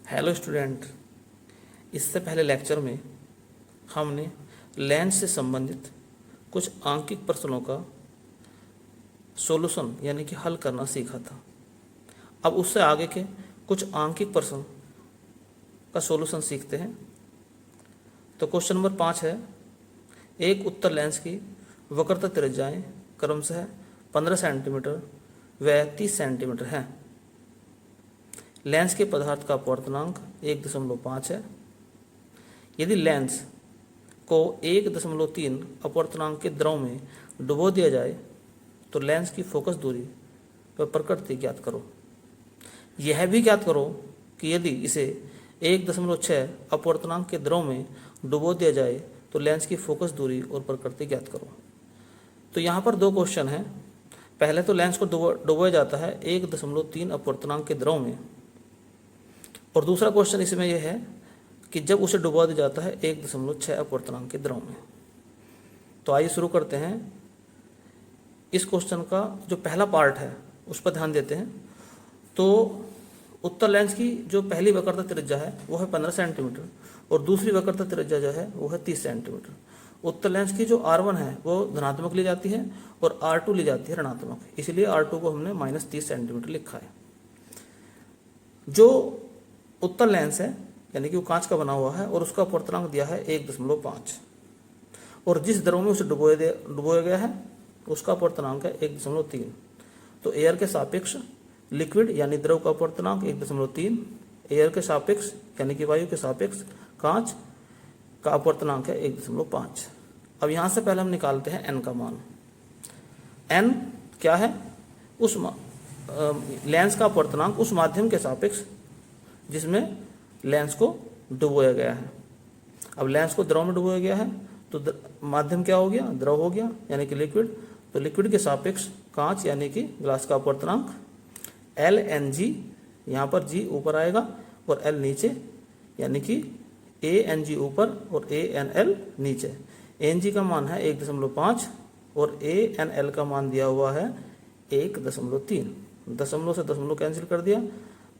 Hello student, इससे पहले lecture में हमने लेंस से संबंधित कुछ आंकिक प्रश्नों का सॉल्यूशन यानी कि हल करना सीखा था। अब उससे आगे के कुछ आंकिक प्रश्न का सॉल्यूशन सीखते हैं। तो क्वेश्चन नंबर 5 है, एक उत्तर लेंस की वक्रता त्रिज्याएं क्रमशः 15 सेंटीमीटर व 30 सेंटीमीटर हैं। लेंस के पदार्थ का अपवर्तनांक 1.5 है। यदि लेंस को 1.3 अपवर्तनांक के द्रव में डुबो दिया जाए तो लेंस की फोकस दूरी व प्रकृति ज्ञात करो। यह भी ज्ञात करो कि यदि इसे 1.6 अपवर्तनांक के द्रव में डुबो दिया जाए तो लेंस की फोकस दूरी और प्रकृति ज्ञात करो। तो यहाँ पर दो क्वेश्चन हैं। पहले तो लेंस को डुबोया जाता है 1.3 अपवर्तनांक के द्रव में, और दूसरा क्वेश्चन इसमें यह है कि जब उसे डुबा दिया जाता है 1.6 अपवर्तनांक के द्रव में। तो आइए शुरू करते हैं। इस क्वेश्चन का जो पहला पार्ट है उस पर ध्यान देते हैं। तो उत्तर लेंस की जो पहली वक्रता त्रिज्या है वो है 15 सेंटीमीटर और दूसरी वक्रता त्रिज्या जो है वो है 30 सेंटीमीटर। उत्तर लेंस की जो R1 है वो धनात्मक ली जाती है और R2 ली जाती है ऋणात्मक, इसलिए R2 को हमने -30 सेंटीमीटर लिखा है। जो उत्तर लेंस है यानी कि वो कांच का बना हुआ है और उसका अपवर्तनांक दिया है 1.5, और जिस द्रव में उसे डुबोया गया है उसका अपवर्तनांक है 1.3। तो एयर के सापेक्ष लिक्विड यानी द्रव का अपवर्तनांक 1.3, एयर के सापेक्ष यानी कि वायु के सापेक्ष कांच का अपवर्तनांक है 1.5। अब यहाँ से पहले हम निकालते हैं n का मान। n क्या है? उस लेंस का अपवर्तनांक उस माध्यम के सापेक्ष जिसमें लेंस को डुबोया गया है। अब लेंस को द्रव में डुबोया गया है तो माध्यम क्या हो गया? द्रव हो गया यानी कि लिक्विड। तो लिक्विड के सापेक्ष कांच यानी कि ग्लास का अपवर्तनांक LNG, यहाँ पर G ऊपर आएगा और L नीचे, यानी कि ANG ऊपर और ANL नीचे। ANG का मान है 1.5 और ANL का मान दिया हुआ है 1.3। दशमलव से दशमलव कैंसिल कर दिया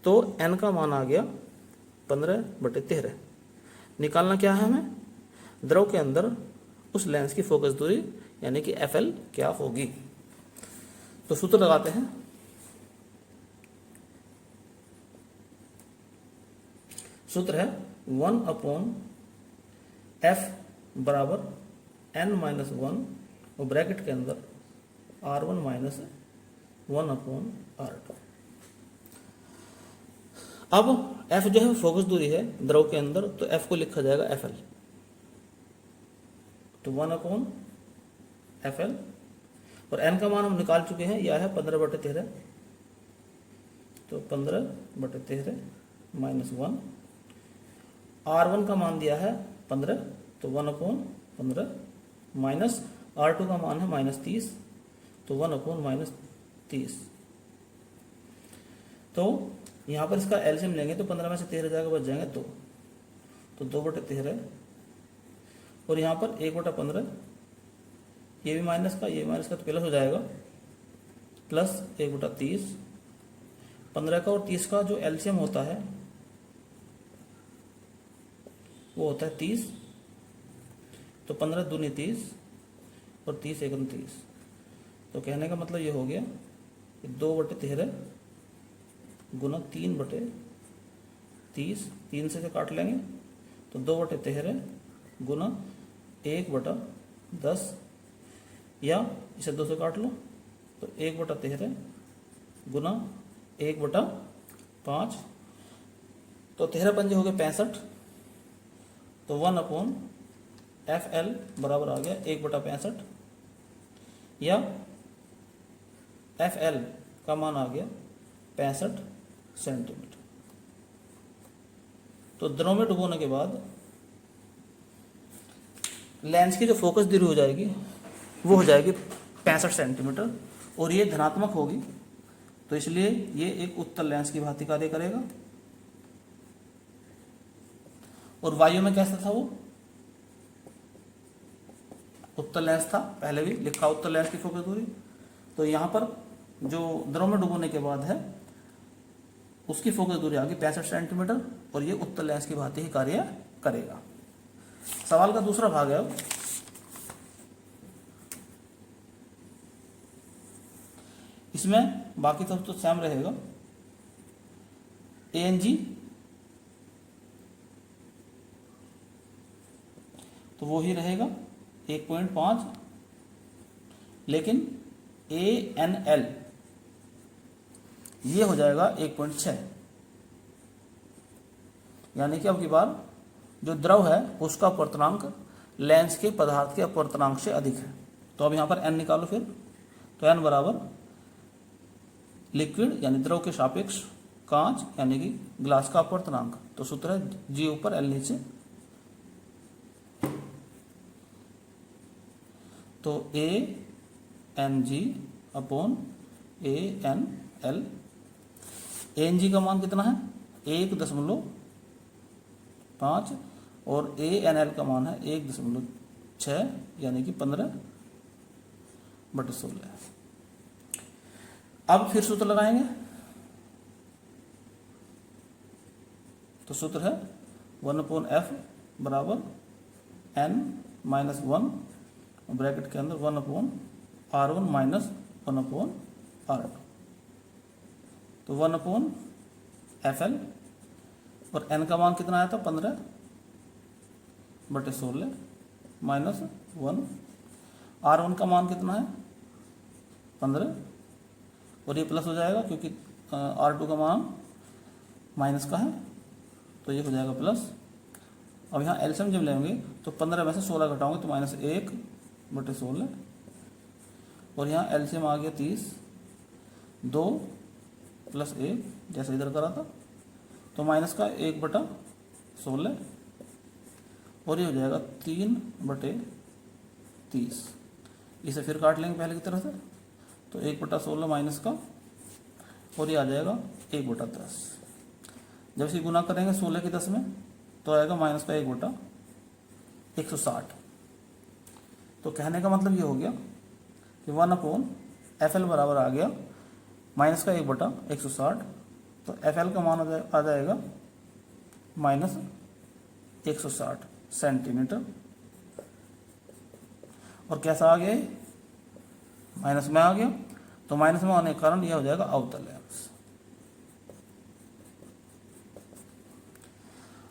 तो n का मान आ गया 15/13। निकालना क्या है हमें? द्रव के अंदर उस लेंस की फोकस दूरी यानी कि FL क्या होगी। तो सूत्र लगाते हैं। सूत्र है 1/f बराबर n-1 और ब्रैकेट के अंदर R1 - 1/R2। अब f जो है फोकस दूरी है द्रव के अंदर, तो f को लिखा जाएगा FL। तो 1/FL और n का मान हम निकाल चुके हैं, यह है 15/13। तो 15/13 -1, R1 का मान दिया है 15, तो 1/15 माइनस R2 का मान है -30, तो 1/-30। तो यहाँ पर इसका एलसीएम लेंगे तो 15 में से 13 जाकर बच जाएंगे तो 2/13, और यहाँ पर 1/15, ये भी माइनस का ये माइनस का तो प्लस हो जाएगा, प्लस 1/30। 15 का और 30 का जो एलसीएम होता है वो होता है 30। तो 15 दूनी 30 और 30 एकम 30। तो कहने का मतलब ये हो गया कि 2/13 गुना 3/30, 3 से काट लेंगे तो 2/13 गुना 1/10, या इसे 2 से काट लो तो 1/13 गुना 1/5, तो 13 पंजे हो गए 65। तो 1/FL बराबर आ गया 1/65, या FL का मान आ गया 65 सेंटीमीटर। तो द्रव में डुबोने के बाद लेंस की जो फोकस दूरी हो जाएगी वो हो जाएगी 65 सेंटीमीटर, और ये धनात्मक होगी, तो इसलिए ये एक उत्तल लेंस की भांति कार्य करेगा। और वायु में कैसा था? वो उत्तल लेंस था, पहले भी लिखा उत्तल लेंस की फोकस दूरी। तो यहाँ पर जो द्रव में डुबोने के बाद है उसकी फोकस दूरी आ गई 65 सेंटीमीटर और ये उत्तल लेंस की भांति ही कार्य करेगा। सवाल का दूसरा भाग है अब, इसमें बाकी सब तो सेम रहेगा। ANG तो वो ही रहेगा 1.5, लेकिन ANL ये हो जाएगा 1.6, यानी कि अब की बार जो द्रव है उसका अपवर्तनांक लेंस के पदार्थ के अपवर्तनांक से अधिक है। तो अब यहाँ पर n निकालो फिर, तो n बराबर लिक्विड यानी द्रव के सापेक्ष कांच यानी कि ग्लास का अपवर्तनांक, तो सूत्र है G ऊपर L नीचे, तो ANG अपॉन ANL। ANG का मान कितना है 1.5 और ANL का मान है 1.6 यानी कि 15/16। अब फिर सूत्र लगाएंगे, तो सूत्र है 1/F बराबर n-1 ब्रैकेट के अंदर 1/R1 माइनस 1/R2, तो 1/FL और n का मान कितना आया था 15/16 माइनस 1। R1 का मान कितना है 15 और ये प्लस हो जाएगा क्योंकि R2 का मान माइनस का है, तो ये हो जाएगा प्लस। अब यहाँ एलसीएम जब लेंगे तो 15 में से 16 घटाओगे तो -1/16 और यहाँ एलसीएम आ गया 30, 2 + 1 जैसे इधर करा था, तो माइनस का 1/16 और ये हो जाएगा 3/30। इसे फिर काट लेंगे पहले की तरह से, तो 1/16 माइनस का और ये आ जाएगा 1/10। जब इसे गुना करेंगे 16 की 10 में तो आएगा माइनस का 1/160। तो कहने का मतलब ये हो गया कि 1/FL बराबर आ गया माइनस का 1/160, तो FL का मान आ जाएगा -160 सेंटीमीटर। और कैसा आ गया, माइनस में आ गया, तो माइनस में होने के कारण यह हो जाएगा अवतल लेंस।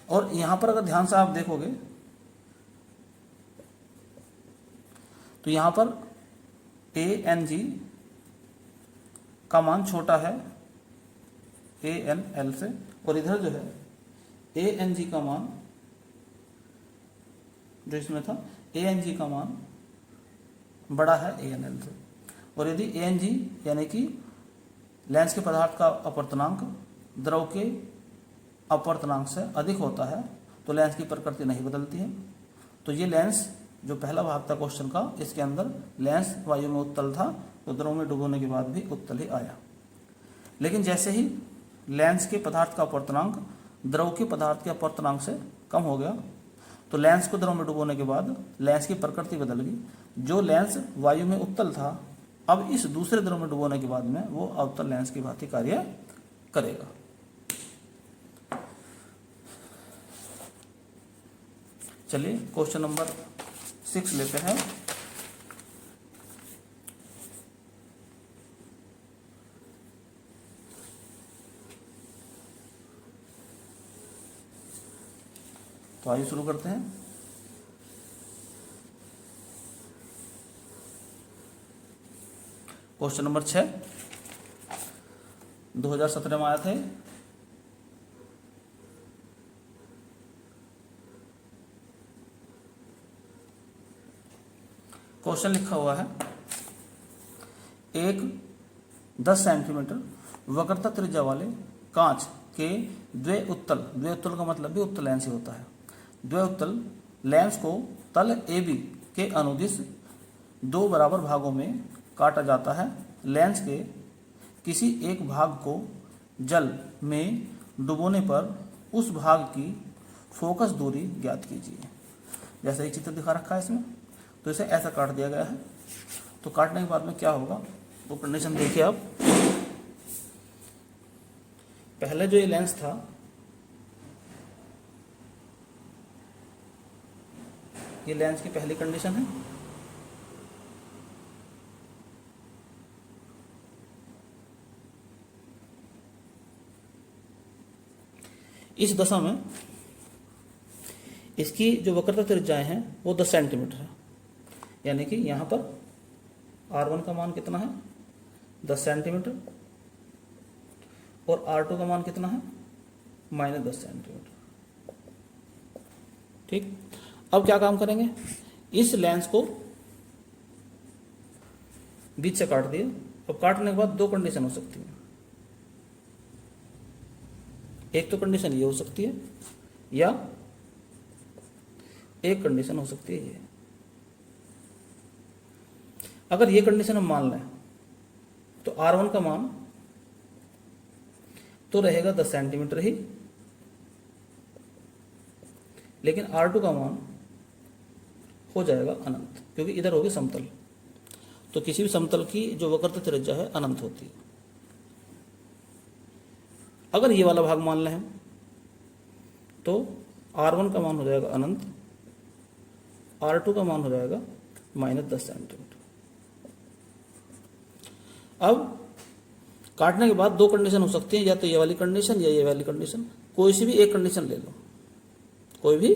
और यहां पर अगर ध्यान से आप देखोगे तो यहां पर ANG का मान छोटा है ANL से, और इधर जो है ANG का मान जो इसमें था ANG का मान बड़ा है ANL से। और यदि ANG यानी कि लेंस के पदार्थ का अपवर्तनांक द्रव के अपवर्तनांक से अधिक होता है तो लेंस की प्रकृति नहीं बदलती है। तो ये लेंस जो पहला भाग था क्वेश्चन का, इसके अंदर लेंस वायु में उत्तल था तो द्रव में डुबोने के बाद भी उत्तल ही आया। लेकिन जैसे ही लेंस के पदार्थ का अपवर्तनांक द्रव के पदार्थ के अपवर्तनांक से कम हो गया तो लेंस को द्रव में डुबोने के बाद लेंस की प्रकृति बदल गई। जो लेंस वायु में उत्तल था अब इस दूसरे द्रव में डुबोने के बाद में वो अवतल लेंस की भांति कार्य करेगा। चलिए क्वेश्चन नंबर 6 लेते हैं। तो आइए शुरू करते हैं। क्वेश्चन नंबर 6 2017 में आया था। क्वेश्चन लिखा हुआ है एक 10 सेंटीमीटर वक्रता त्रिज्या वाले कांच के द्विउत्तल का मतलब भी उत्तल लेंस ही होता है। द्विउत्तल लेंस को तल AB के अनुदिश 2 बराबर भागों में काटा जाता है। लेंस के किसी एक भाग को जल में डुबोने पर उस भाग की फोकस दूरी ज्ञात कीजिए। जैसा एक चित्र दिखा रखा है इसमें, तो इसे ऐसा काट दिया गया है। तो काटने के बाद में क्या होगा वो कंडीशन देखिए आप। पहले जो ये लेंस था, ये लेंस की पहली कंडीशन है। इस दशा में इसकी जो वक्रता त्रिज्याएं हैं वो 10 सेंटीमीटर है, यानी कि यहाँ पर R1 का मान कितना है 10 सेंटीमीटर और R2 का मान कितना है -10 सेंटीमीटर। ठीक, अब क्या काम करेंगे, इस लेंस को बीच से काट दिए। अब काटने के बाद दो कंडीशन हो सकती है, एक तो कंडीशन ये हो सकती है या एक कंडीशन हो सकती है ये। अगर ये कंडीशन हम मान लें तो R1 का मान तो रहेगा 10 सेंटीमीटर ही, लेकिन R2 का मान हो जाएगा अनंत, क्योंकि इधर होगी समतल। तो किसी भी समतल की जो वक्रता त्रिज्या है अनंत होती है। अगर ये वाला भाग मान लें हम तो R1 का मान हो जाएगा अनंत, R2 का मान हो जाएगा -10 सेंटीमीटर। अब काटने के बाद दो कंडीशन हो सकती हैं, या तो ये वाली कंडीशन या ये वाली कंडीशन। कोई सी भी एक कंडीशन ले लो, कोई भी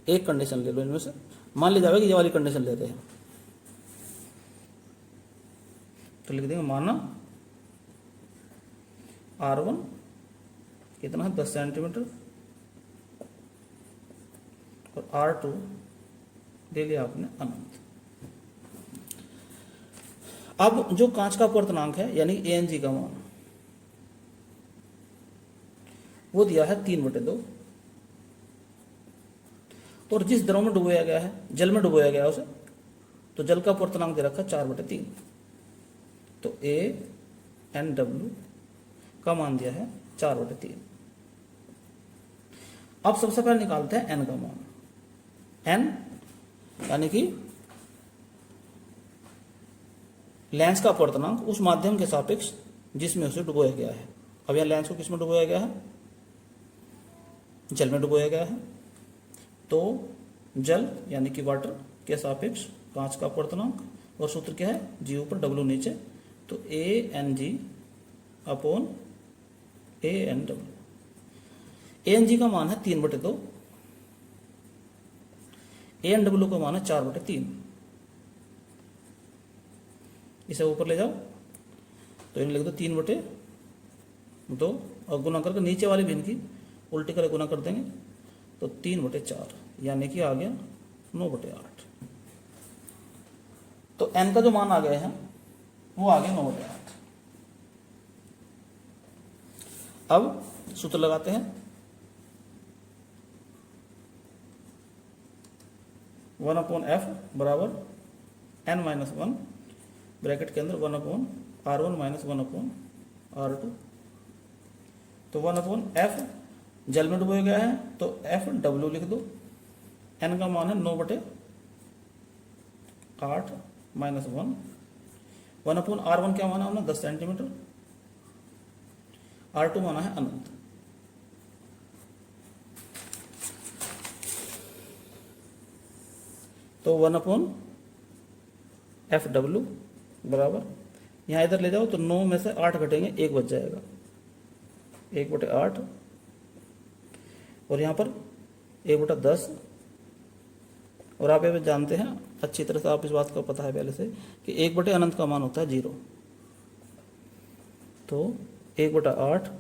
एक कंडीशन ले लो इनमें से। मान लिया जाएगा कि ये वाली कंडीशन लेते हैं, तो लिख देंगे माना R1 कितना है 10 सेंटीमीटर और R2 ले लिया आपने अनंत। अब जो कांच का अपवर्तनांक है यानी ANG का मान वो दिया है 3/2, और जिस द्रव में डुबोया गया है, जल में डुबोया गया है उसे, तो जल का अपवर्तनांक दे रखा है 4/3। तो ANW का मान दिया है 4/3। अब सबसे पहले निकालते हैं N का मान। N यानी कि लेंस का अपवर्तनांक उस माध्यम के सापेक्ष जिसमें उसे डुबोया गया है। अब यह लेंस को किस में डुबोया गया है, जल में डुबोया गया है। तो जल यानी कि वाटर के सापेक्ष कांच का अपवर्तनांक, और सूत्र क्या है G ऊपर W नीचे, तो ANG अपॉन ANW। ANG का मान है 3/2, ANW का मान है 4/3। इसे ऊपर ले जाओ तो इन्हें लिख दो 3/2 और गुना करके नीचे वाली भी इनकी उल्टी करके गुना कर देंगे तो 3/4, यानी कि आ गया 9/8। तो n का जो मान आ गया है वो आ गया 9/8। अब सूत्र लगाते हैं, 1/f बराबर n-1 ब्रैकेट के अंदर 1/R1 - 1/R2। तो 1/f जल में डुबोया गया है तो FW लिख दो। n का मान है 9/8 -1। 1/R1 क्या माना हमने 10 सेंटीमीटर, R2 माना है अनंत। तो 1/FW बराबर, यहाँ इधर ले जाओ तो 9 में से 8 घटेंगे, 1 बच जाएगा, 1/8। और यहाँ पर 1/10। और आप ये जानते हैं अच्छी तरह से, आप इस बात का पता है पहले से कि 1/अनंत का मान होता है 0। तो 1/8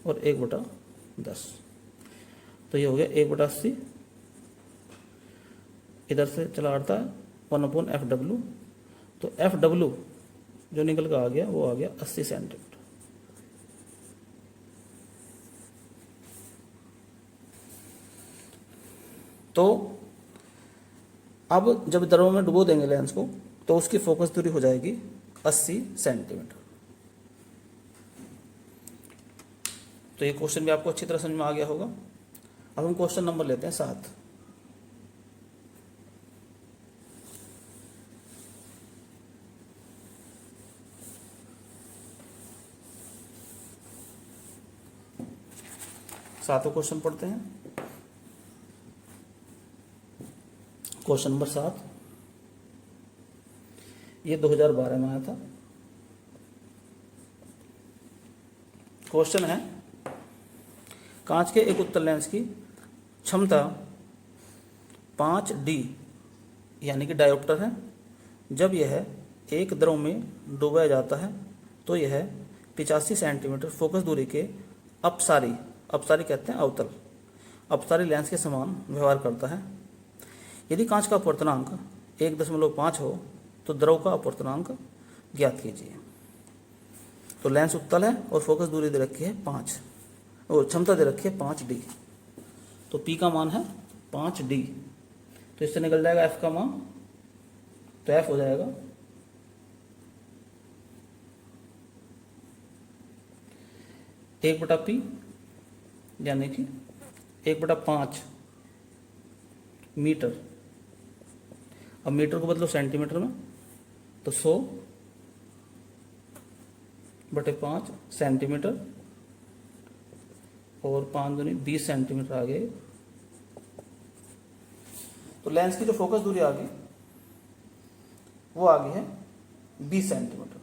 और 1/10, तो ये हो गया 1/80। इधर से चला आता है 1/FW, तो FW जो निकल कर आ गया वो आ गया 80 सेंटीमीटर। तो अब जब द्रव में डुबो देंगे लेंस को तो उसकी फोकस दूरी हो जाएगी 80 सेंटीमीटर। तो ये क्वेश्चन भी आपको अच्छी तरह समझ में आ गया होगा। अब हम क्वेश्चन नंबर लेते हैं 7। सातों क्वेश्चन पढ़ते हैं। क्वेश्चन नंबर 7, ये 2012 में आया था। क्वेश्चन है, कांच के एक उत्तल लेंस की क्षमता 5D यानी कि डायोप्टर है। जब यह एक द्रव में डुबाया जाता है तो यह 85 सेंटीमीटर फोकस दूरी के अपसारी कहते हैं अवतल अपसारी लेंस के समान व्यवहार करता है। यदि कांच का अपवर्तनांक 1.5 हो तो द्रव का अपवर्तनांक ज्ञात कीजिए। तो लेंस उत्तल है और फोकस दूरी दे रखी है 5 और क्षमता दे रखी है 5D। तो P का मान है 5D, तो इससे निकल जाएगा F का मान। तो F हो जाएगा 1/P यानी कि 1/5 मीटर। अब मीटर को बदलो सेंटीमीटर में, तो 100/5 सेंटीमीटर और 5 दूनी 20 सेंटीमीटर आ गए। तो लेंस की जो फोकस दूरी आ गई वो आ गई है 20 सेंटीमीटर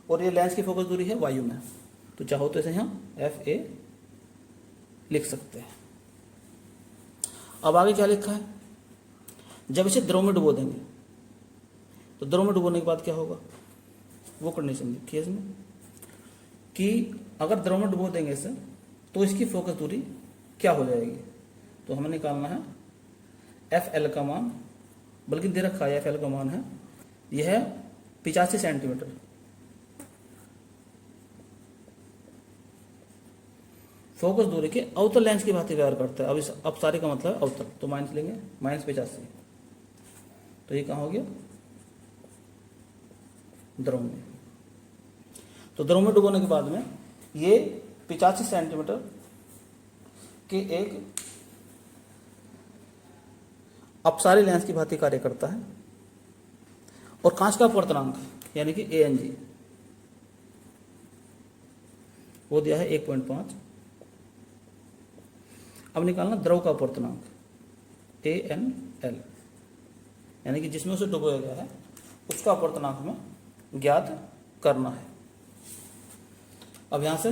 और ये लेंस की फोकस दूरी है वायु में। तो चाहो तो इसे हम FA लिख सकते हैं। अब आगे क्या लिखा है, जब इसे द्रव में डुबो देंगे तो द्रव में डुबोने के बाद क्या होगा, वो कंडीशन लिखी है इसमें कि अगर द्रव में डुबो देंगे इसे तो इसकी फोकस दूरी क्या हो जाएगी। तो हमें निकालना है FL का मान, बल्कि दे रखा है FL का मान है यह 85 सेंटीमीटर। फोकस दूरी के अवतल लेंस की भांति व्यवहार करता है। अब इस अपसारी का मतलब अवतल, तो माइनस लेंगे, -85। तो ये कहाँ हो गया, द्रव में। तो द्रव में डुबोने के बाद में ये 85 सेंटीमीटर के एक अपसारी लेंस की भांति कार्य करता है और कांच का अपवर्तनांक यानी कि ANG वो दिया है 1.5। अब निकालना द्रव का अपवर्तनांक ANL यानी कि जिसमें उसे डुबोया गया है उसका अपवर्तनांक हमें ज्ञात करना है। अब यहां से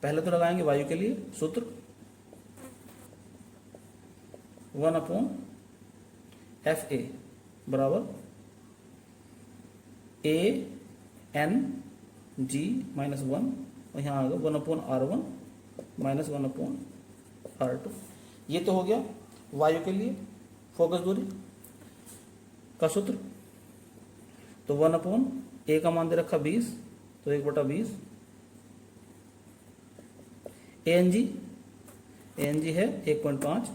पहले तो लगाएंगे वायु के लिए सूत्र 1/FA बराबर ANG -1 और यहाँ आ गया 1/R1 -1/R2। ये तो हो गया वायु के लिए फोकस दूरी का सूत्र। तो 1/A का मान दे रखा 20, तो 1/20। ANG है 1.5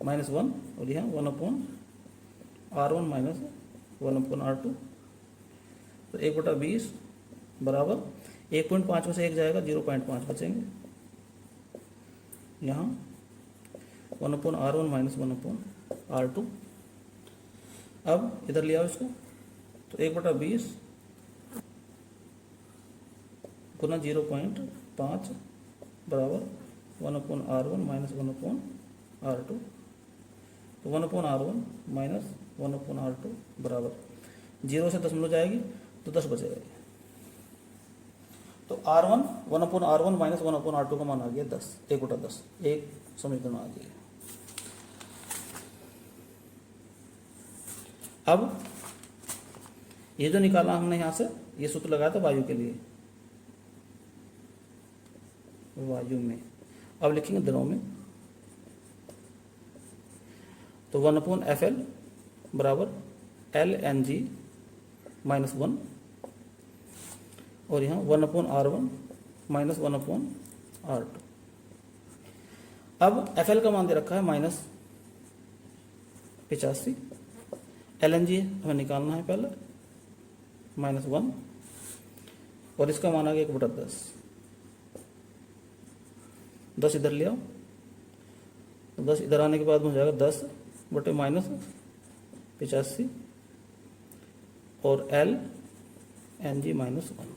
-1 और यह 1/R1 -1/R2। तो 1/20 बराबर 1.5 में से 1 जाएगा 0.5 बचेंगे। यहाँ 1/R1 -1/R2। अब इधर लिया इसको, तो 1/20 गुना 0.5 बराबर 1/R1 -1/R2। तो 1/R1 -1/R2 बराबर 0 से 10 मिल जाएगी तो 10 बचेगा। तो R1 1/R1 -1/R2 का मान आ गया 10, 1/10, एक समीकरण आ गया। अब ये जो निकाला हमने यहां से, ये सूत्र लगाया था वायु के लिए, वायु में। अब लिखेंगे द्रव में, तो 1/FL बराबर LNG -1 और यहाँ 1/R1 -1/R2। अब FL का मान दे रखा है -85, LNG हमें निकालना है पहले -1 और इसका मान आ गया 1/10। 10 इधर ले आओ, 10 इधर आने के बाद हो जाएगा 10 बटे -85 और LNG -1।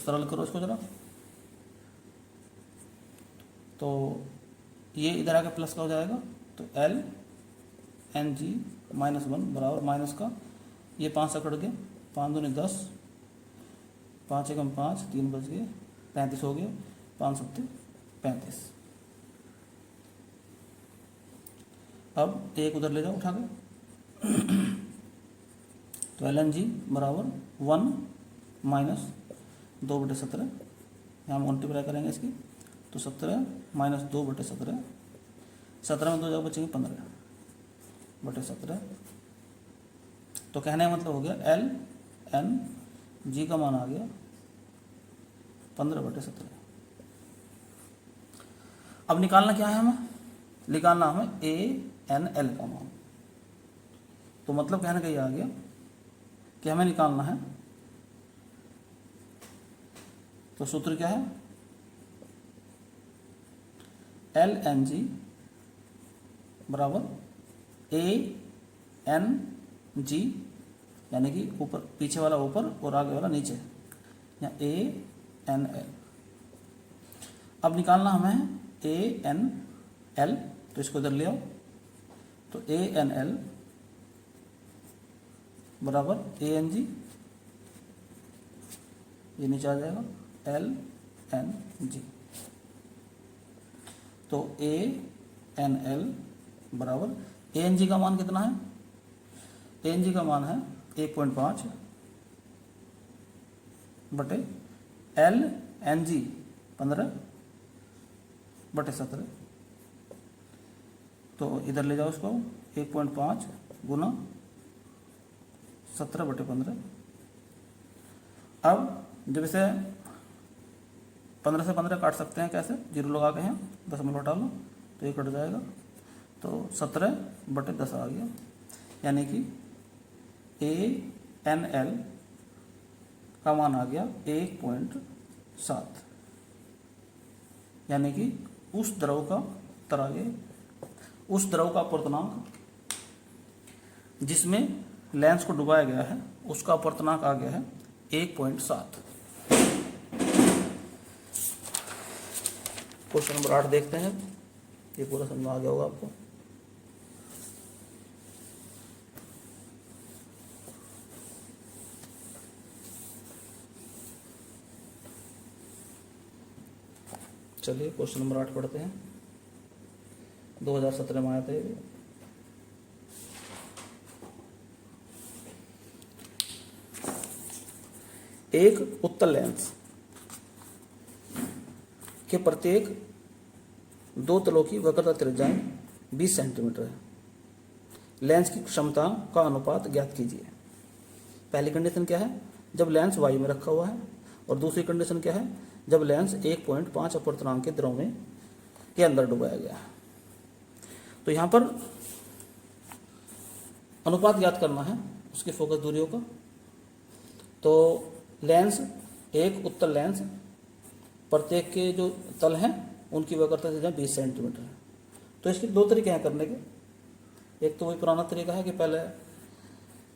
सरल करो इसको जरा। तो ये इधर आके प्लस का हो जाएगा, तो एल एन जी माइनस 1 बराबर माइनस का, ये 5 से कट गए, 5 दूनी 10, 5 एकम 5, 3 बच गए, 35 हो गए, 5 सत्ते 35। अब एक उधर ले जाओ उठा के, तो एल एन जी बराबर 1 माइनस 2/17, यहाँ हम मल्टीप्लाई करेंगे इसकी, तो 17 माइनस 2/17, 17 में 2 जगह बचेंगे 15/17। तो कहने का मतलब हो गया एल एन जी का मान आ गया 15/17। अब निकालना क्या है हमें, निकालना हमें ए एन एल का मान। तो मतलब कहने का ये आ गया कि हमें निकालना है, तो सूत्र क्या है, एल एन जी बराबर ए एन जी, यानी कि ऊपर पीछे वाला ऊपर और आगे वाला नीचे, या ए एन एल। अब निकालना हमें ए एन एल, तो इसको इधर ले आओ, तो ए एन एल बराबर ए एन जी, ये नीचे आ जाएगा एल एन जी। तो ए एन एल बराबर ए एन जी का मान कितना है, ए एन जी का मान है 1.5 बटे एल एन जी 15/17। तो इधर ले जाओ इसको, 1.5 गुना 17/15। अब जब इसे 15 से 15 काट सकते हैं कैसे, 0 लगा के हैं, दशमलव हटा लो तो ये कट जाएगा, तो 17/10 आ गया, यानी कि ए एन एल का मान आ गया 1.7, यानी कि उस द्रव का उस द्रव का अपवर्तनांक जिसमें लेंस को डुबाया गया है, उसका अपवर्तनांक आ गया है 1.7। क्वेश्चन नंबर 8 देखते हैं, ये पूरा समझ में आ गया होगा आपको। चलिए क्वेश्चन नंबर 8 पढ़ते हैं, 2017 में आया था ये। एक उत्तल लेंस के प्रत्येक 2 तलों की वक्रता त्रिज्याएं 20 सेंटीमीटर है। लेंस की क्षमता का अनुपात ज्ञात कीजिए। पहली कंडीशन क्या है, जब लेंस वायु में रखा हुआ है, और दूसरी कंडीशन क्या है, जब लेंस 1.5 अपवर्तनांक के द्रव में के अंदर डुबाया गया है। तो यहाँ पर अनुपात ज्ञात करना है उसकी फोकस दूरियों का। तो लेंस, एक उत्तल लेंस, प्रत्येक के जो तल हैं उनकी वक्रता त्रिज्या 20 सेंटीमीटर है। तो इसके 2 तरीके हैं करने के। एक तो वही पुराना तरीका है कि पहले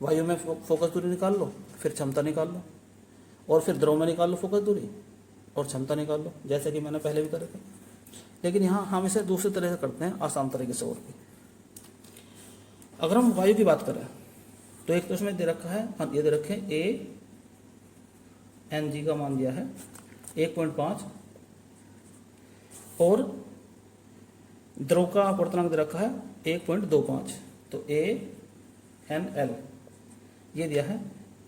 वायु में फोकस दूरी निकाल लो, फिर क्षमता निकाल लो, और फिर द्रव में निकाल लो फोकस दूरी और क्षमता निकाल लो, जैसे कि मैंने पहले भी करे थे। लेकिन यहाँ हम इसे दूसरी तरह से करते हैं, आसान तरीके से। और भी अगर हम वायु की बात करें तो एक तो इसमें दे रखा है, ये दे रखे ए एन जी का मान दिया है 1.5, और द्रव का अपवर्तनांक दे रखा है 1.25। तो ए एन एल ये दिया है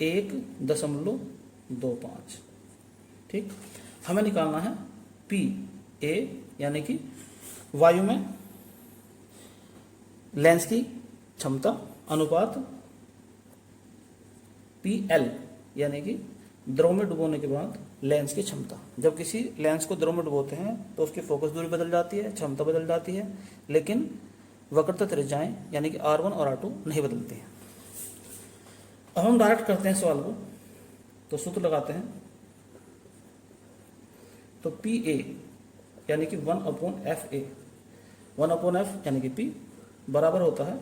1.25। ठीक, हमें निकालना है पी ए, यानी कि वायु में लेंस की क्षमता अनुपात पी एल, यानी कि द्रव में डुबोने के बाद लेंस की क्षमता। जब किसी लेंस को द्रव में डुबोते हैं तो उसकी फोकस दूरी बदल जाती है, क्षमता बदल जाती है, लेकिन वक्रता त्रिज्याएं यानी कि R1 और R2 नहीं बदलती हैं। अब हम डायरेक्ट करते हैं सवाल को, तो सूत्र लगाते हैं। तो पी ए यानी कि 1/FA, 1/F यानी कि P बराबर होता है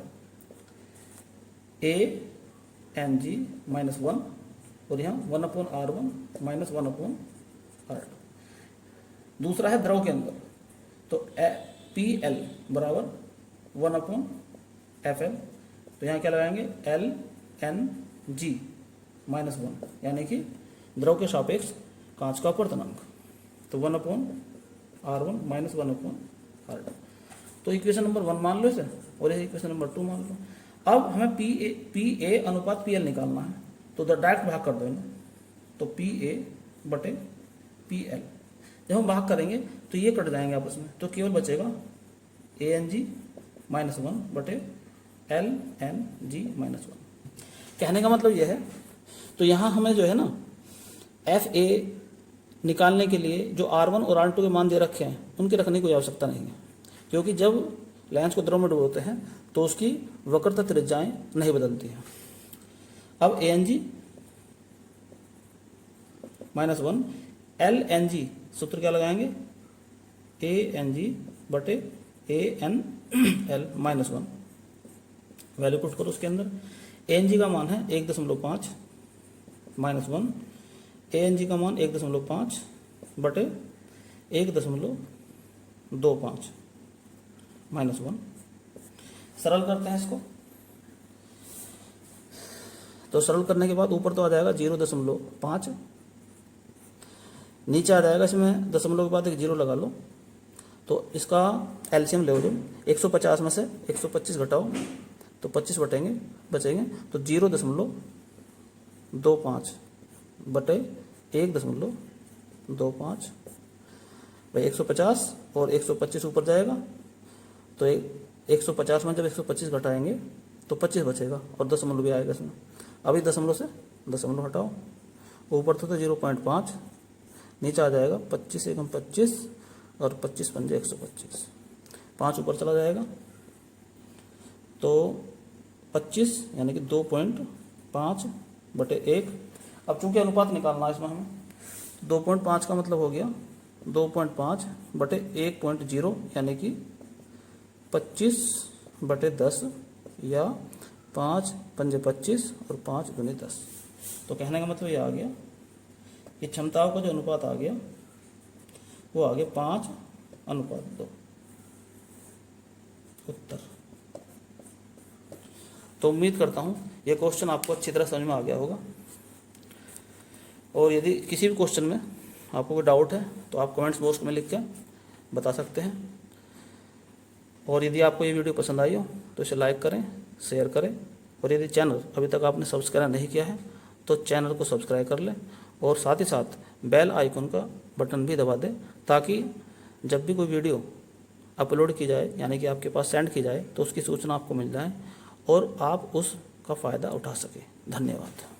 ANG -1, और यहाँ 1/R1 -1/A हार्ड। दूसरा है द्रव के अंदर, तो PL बराबर 1/FL, तो यहाँ क्या लगाएंगे LNG -1, यानी कि द्रव के सापेक्ष कांच का अपवर्तनांक, तो 1/R1 -1 1/R2। तो इक्वेशन नंबर 1 मान लो इसे, और ये इक्वेशन नंबर 2 मान लो। अब हमें PA अनुपात PL निकालना है, तो डायरेक्ट भाग कर दो इन्हें, तो PA बटे PL। जब हम भाग करेंगे तो ये कट जाएंगे आपस में, तो केवल बचेगा ANG -1 बटे LNG -1। कहने का मतलब यह है, तो यहाँ हमें जो है ना FA निकालने के लिए जो R1 और R2 के मान दे रखे हैं उनके रखने की कोई आवश्यकता नहीं है, क्योंकि जब लेंस को द्रव में डुबोते हैं तो उसकी वक्रता त्रिज्याएं नहीं बदलती हैं। अब ANG -1 LNG, सूत्र क्या लगाएंगे ANG बटे ANL -1, वैल्यू पुट करो उसके अंदर। ANG का मान है 1.5 -1, ANG का मान 1.5 बटे 1.25 -1। सरल करते हैं इसको, तो सरल करने के बाद ऊपर तो आ जाएगा 0.5, नीचे आ जाएगा, इसमें दशमलव के बाद एक 0 लगा लो, तो इसका एलसीएम ले लो। 150 में से 125 घटाओ तो 25 बचेंगे, तो 0.25 बटे 1.25 भाई 150 और 125 ऊपर जाएगा, तो 150 में जब 125 घटाएंगे तो 25 बचेगा, और दशमलव भी आएगा इसमें। अभी दशमलव से दशमलव हटाओ, ऊपर तो 0.5, नीचे आ जाएगा 25 एकम 25 और 25 पंजे 125, 5 ऊपर चला जाएगा, तो 25 यानी कि 2.5 बटे 1। अब चूंकि अनुपात निकालना है इसमें हमें, 2.5 का मतलब हो गया 2.5 बटे 1.0, यानी कि 25 बटे 10, या 5 पंजे 25 और 5 दूनी 10। तो कहने का मतलब ये आ गया, ये क्षमताओं का जो अनुपात आ गया वो आ गया 5:2 उत्तर। तो उम्मीद करता हूँ ये क्वेश्चन आपको अच्छी तरह समझ में आ गया होगा, और यदि किसी भी क्वेश्चन में आपको कोई डाउट है तो आप कमेंट्स बॉक्स में लिख के बता सकते हैं। और यदि आपको ये वीडियो पसंद आई हो तो इसे लाइक करें, शेयर करें, और यदि चैनल अभी तक आपने सब्सक्राइब नहीं किया है तो चैनल को सब्सक्राइब कर लें, और साथ ही साथ बेल आइकन का बटन भी दबा दें, ताकि जब भी कोई वीडियो अपलोड की जाए, यानी कि आपके पास सेंड की जाए, तो उसकी सूचना आपको मिल जाए और आप उसका फ़ायदा उठा सकें। धन्यवाद।